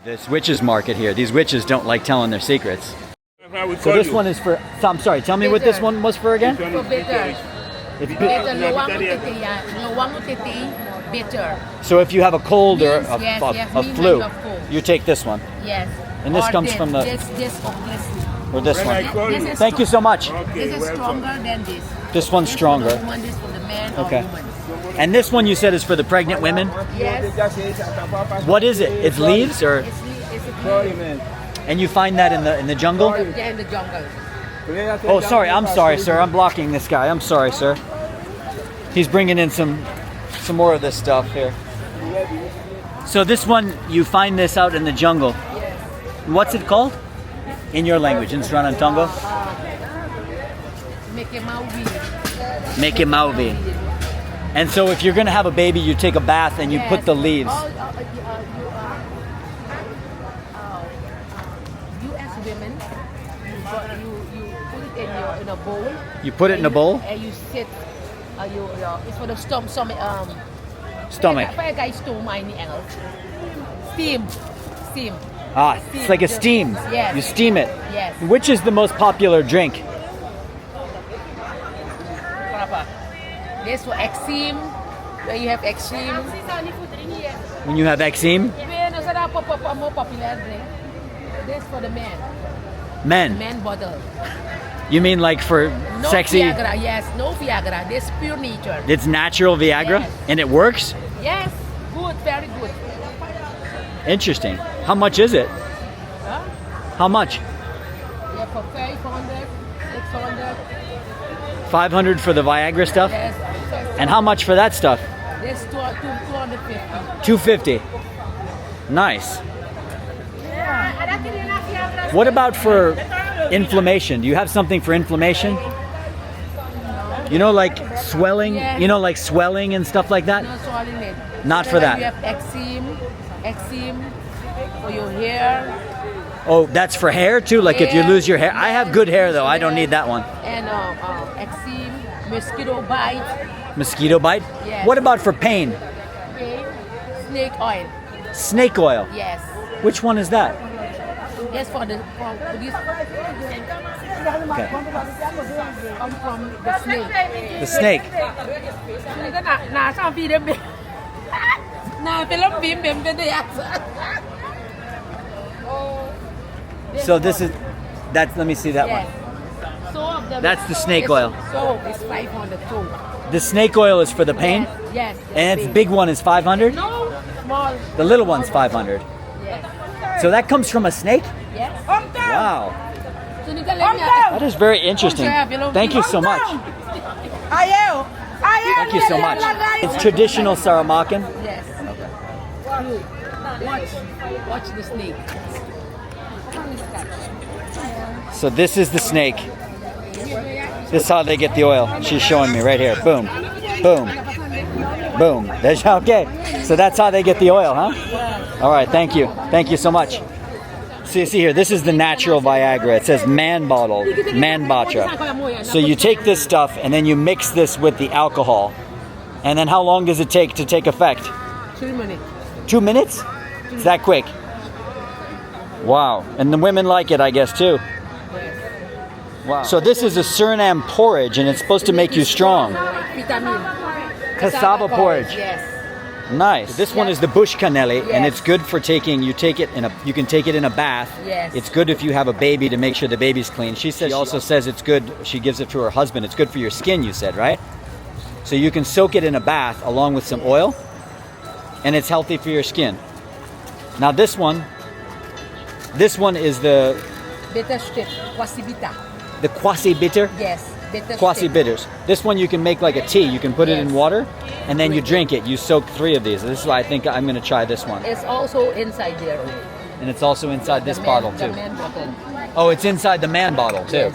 This witches market here. These witches don't like telling their secrets. So this one is for, so I'm sorry, tell me what this one was for again? For bitter. It's Bitter. Luwang utiti, bitter. So if you have a cold or Means, a means flu, you have flu. you take this one. Yes. And this Or comes this, from the, this or this one. This is Thank you so much. This is stronger than this. This one's This stronger. For the woman, this for the man Okay. or woman. And this one you said is for the pregnant women? Yes. What is it? It's leaves or? It's a And you find that in the jungle? yeah, in the jungle. Oh, sorry. I'm sorry, sir. I'm blocking this guy. I'm sorry, sir. He's bringing in some more of this stuff here. So this one, you find this out in the jungle. What's it called? In your language, in Sranantongo? Mekemauvi. And so if you're going to have a baby, you take a bath and you put the leaves. You as women, you put it in a bowl. You put it in a bowl? And you sit. It's for the stomach. Stomach. Steam. Ah, it's like a steam. Yes. You steam it. Yes. Which is the most popular drink? This for eczema. Where you have eczema. When you have eczema? More popular drink. This for the men. Men. Men bottle. You mean like for No sexy? Viagra. Yes. No Viagra. This pure nature. It's natural Viagra? Yes. And it works? Yes. Good. Very good. Interesting. How much is it? Huh? How much? Yeah, for 500, 600. 500 for the Viagra stuff? Yes. And how much for that stuff? This 250. 250. Nice. What about for inflammation? Do you have something for inflammation? You know, like swelling? Yes. You know, like swelling and stuff like that? No swelling it. Not So for when that. You have eczema for your hair. Oh, that's for hair too? Like if you lose your hair? I have good hair though. I don't need that one. And eczema, mosquito bite, Mosquito bite? Yes. What about for pain? okay, snake oil. Snake oil. Yes. Which one is that? Yes, for this Okay. come from the snake. The snake. So this is, that's, let me see that Yes. one. So of them- That's the snake this- oil. So it's 500 too. The snake oil is for the pain? Yes. And its big one is 500? No, small. The little one's 500. Yes. So that comes from a snake? Yes. Wow. So you can let me- That is very interesting. Thank you so much. Thank you so much. It's traditional Saramaccan. Yes. Watch the snake. So this is the snake. This is how they get the oil. She's showing me right here. Boom. Boom. Boom. There's, okay. So that's how they get the oil, huh? All right. Thank you. Thank you so much. So you see here, this is the natural Viagra. It says man bottle, man batra. So you take this stuff and then you mix this with the alcohol. And then how long does it take to take effect? 2 minutes. 2 minutes? It's that quick. Wow. And the women like it, I guess, too. Wow. So this is a Suriname porridge and it's supposed to make you strong. Vitamin. Cassava porridge. Yes. Nice. This one is the bush canelli, and Yes. it's good for taking. You take it in a. You can take it in a bath. Yes. It's good if you have a baby to make sure the baby's clean. She says. She also says it's good. She gives it to her husband. It's good for your skin. You said, right? So you can soak it in a bath along with some oil, and it's healthy for your skin. Now this one is the Bitter strip. Wasibita. quasi bitter. Yes. Bitter Quasi strip. bitters. This one you can make like a tea. You can put it in Yes. water, and then you drink it. You soak 3 of these. This is why I think I'm going to try this one. It's also inside there. And it's also inside this The bottle man- too. The man bottle. Oh, it's inside the man bottle too. Yes.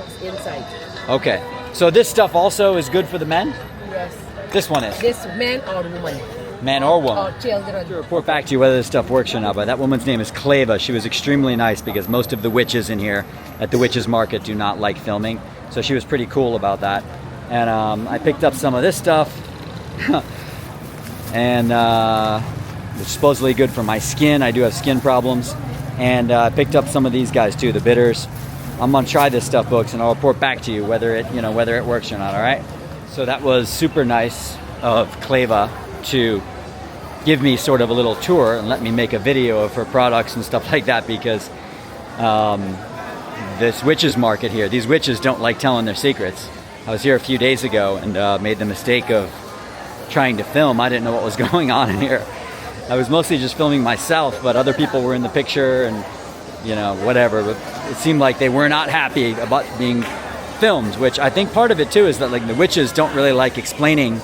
It's inside. Okay. So this stuff also is good for the men? Yes. This one is. This man or woman Man or woman. or children. Report back to you whether this stuff works or not, but that woman's name is Kleva. She was extremely nice because most of the witches in here at the witches market do not like filming. So she was pretty cool about that. And I picked up some of this stuff. And which is supposedly good for my skin. I do have skin problems. And I picked up some of these guys too, the bitters. I'm gonna try this stuff, folks, and I'll report back to you whether it works or not. All right. So that was super nice of Kleva to give me sort of a little tour and let me make a video of her products and stuff like that, because this witches market here, these witches don't like telling their secrets. I was here a few days ago and made the mistake of trying to film. I didn't know what was going on in here. I was mostly just filming myself, but other people were in the picture and, you know, whatever. But it seemed like they were not happy about being filmed, which I think part of it too is that, like, the witches don't really like explaining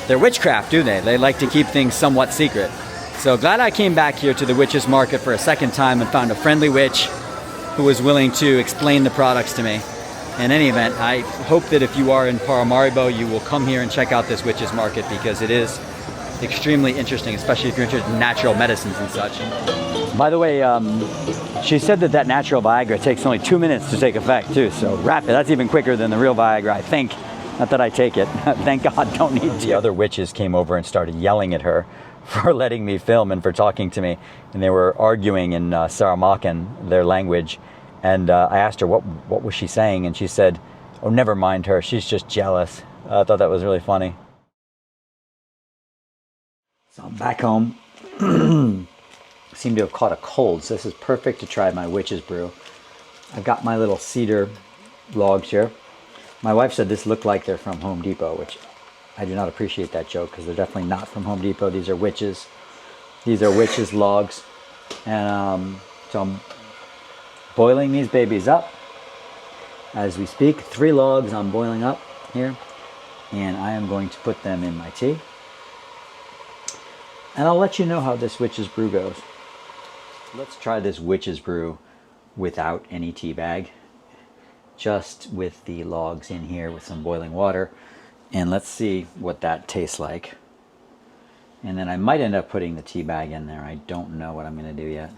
their witchcraft, do they? They like to keep things somewhat secret. So glad I came back here to the witches market for a second time and found a friendly witch who was willing to explain the products to me. In any event, I hope that if you are in Paramaribo, you will come here and check out this witches market, because it is extremely interesting, especially if you're interested in natural medicines and such. By the way, she said that natural Viagra takes only 2 minutes to take effect too, so rapid. That's even quicker than the real Viagra, I think. Not that I take it. Thank God, don't need to. The other witches came over and started yelling at her for letting me film and for talking to me, and they were arguing in Suriname, their language. And I asked her what was she saying, and she said, "Oh, never mind her. She's just jealous." I thought that was really funny. So I'm back home. Seem to have caught a cold, so this is perfect to try my witch's brew. I've got my little cedar logs here. My wife said this looked like they're from Home Depot, which I do not appreciate that joke, because they're definitely not from Home Depot. These are witches. These are witches' logs. And so I'm boiling these babies up as we speak. 3 logs I'm boiling up here. And I am going to put them in my tea. And I'll let you know how this witch's brew goes. Let's try this witch's brew without any tea bag. Just with the logs in here with some boiling water. And let's see what that tastes like. And then I might end up putting the tea bag in there. I don't know what I'm going to do yet.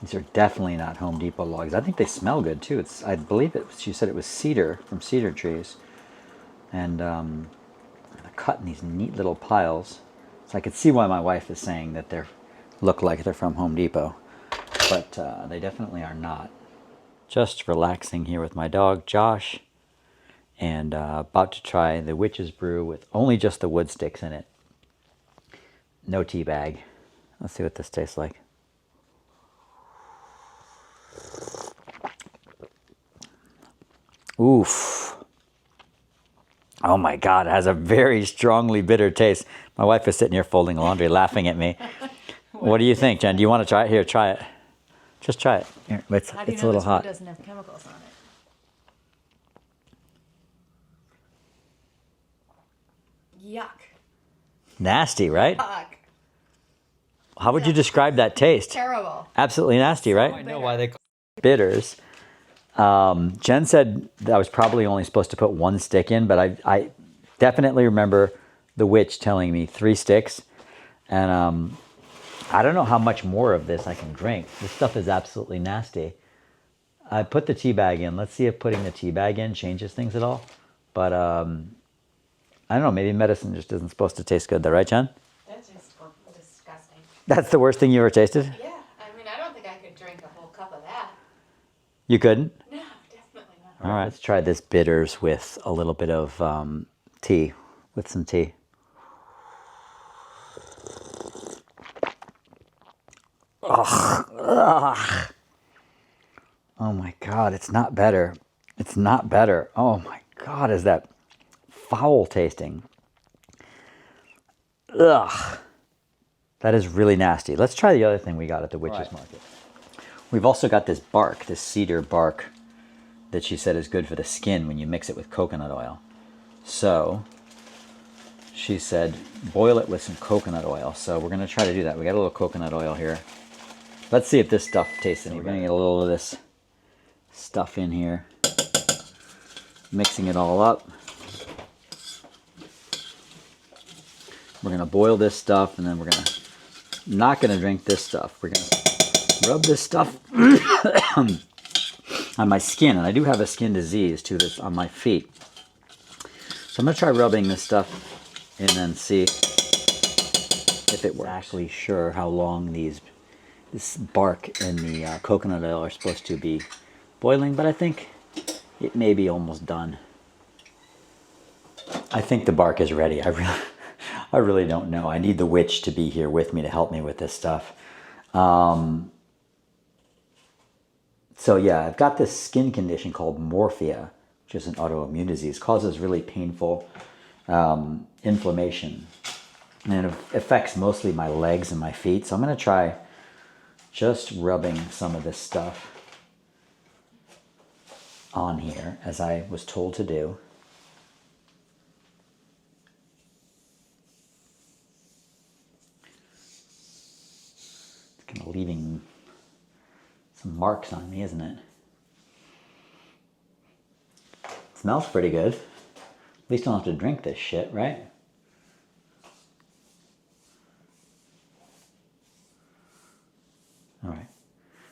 These are definitely not Home Depot logs. I think they smell good too. I believe she said it was cedar, from cedar trees. And they're cut in these neat little piles. So I could see why my wife is saying that they look like they're from Home Depot. But they definitely are not. Just relaxing here with my dog, Josh. And about to try the witch's brew with only just the wood sticks in it. No tea bag. Let's see what this tastes like. Oof. Oh my God, it has a very strongly bitter taste. My wife is sitting here folding laundry, laughing at me. What do you think, Jen? Do you want to try it? Here, try it. Just try it. Here, it's a little hot. It doesn't have chemicals on it. Yuck. Nasty, right? Yuck. How would you describe that taste? Terrible. Absolutely nasty, right? I know why they call it bitters. Jen said that I was probably only supposed to put 1 stick in, but I definitely remember the witch telling me 3 sticks. And I don't know how much more of this I can drink. This stuff is absolutely nasty. I put the tea bag in. Let's see if putting the tea bag in changes things at all. But I don't know, maybe medicine just isn't supposed to taste good though, right, Jen? That's just disgusting. That's the worst thing you ever tasted? Yeah, I mean, I don't think I could drink a whole cup of that. You couldn't? No, definitely not. All right, let's try this bitters with a little bit of tea, with some tea. Ugh. Oh my God, it's not better. It's not better. Oh my God, is that foul tasting. Ugh. That is really nasty. Let's try the other thing we got at the witch's market. We've also got this bark, this cedar bark that she said is good for the skin when you mix it with coconut oil. So she said boil it with some coconut oil. So we're going to try to do that. We got a little coconut oil here. Let's see if this stuff tastes any. We're going to get a little of this stuff in here. Mixing it all up. We're going to boil this stuff, and then we're not going to drink this stuff. We're going to rub this stuff on my skin, and I do have a skin disease too that's on my feet. So I'm going to try rubbing this stuff and then see if it works. Exactly sure how long this bark and the coconut oil are supposed to be boiling, but I think it may be almost done. I think the bark is ready. I really don't know. I need the witch to be here with me to help me with this stuff. So yeah, I've got this skin condition called morphia, which is an autoimmune disease. It causes really painful inflammation. And it affects mostly my legs and my feet. So I'm going to try just rubbing some of this stuff on here, as I was told to do. It's kind of leaving some marks on me, isn't it? Smells pretty good. At least I don't have to drink this shit, right? All right.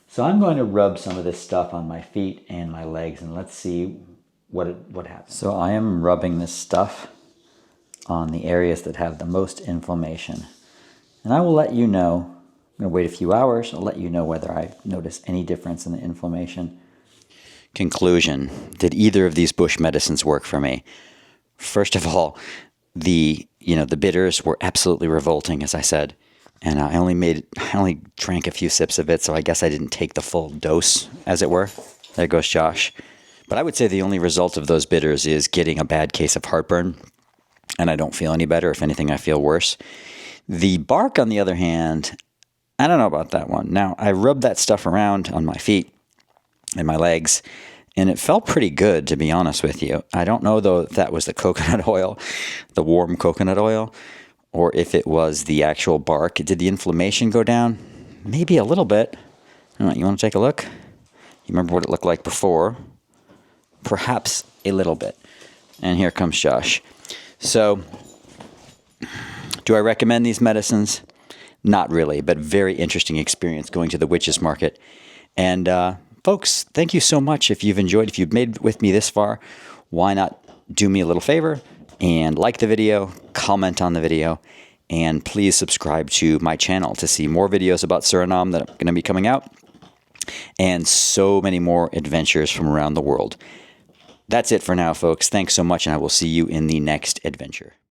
So I'm going to rub some of this stuff on my feet and my legs, and let's see what happens. So I am rubbing this stuff on the areas that have the most inflammation. And I will let you know. I'm going to wait a few hours. I'll let you know whether I notice any difference in the inflammation. Conclusion. Did either of these bush medicines work for me? First of all, the bitters were absolutely revolting, as I said. And I only drank a few sips of it, so I guess I didn't take the full dose, as it were. There goes Josh. But I would say the only result of those bitters is getting a bad case of heartburn, and I don't feel any better. If anything, I feel worse. The bark, on the other hand, I don't know about that one. Now, I rubbed that stuff around on my feet and my legs, and it felt pretty good, to be honest with you. I don't know, though, if that was the coconut oil, the warm coconut oil, or if it was the actual bark. Did the inflammation go down? Maybe a little bit. All right, you want to take a look? You remember what it looked like before? Perhaps a little bit. And here comes Josh. So, do I recommend these medicines? Not really, but very interesting experience going to the witch's market. And folks, thank you so much. If you've made it with me this far, why not do me a little favor and like the video, comment on the video, and please subscribe to my channel to see more videos about Suriname that are going to be coming out, and so many more adventures from around the world. That's it for now, folks. Thanks so much, and I will see you in the next adventure.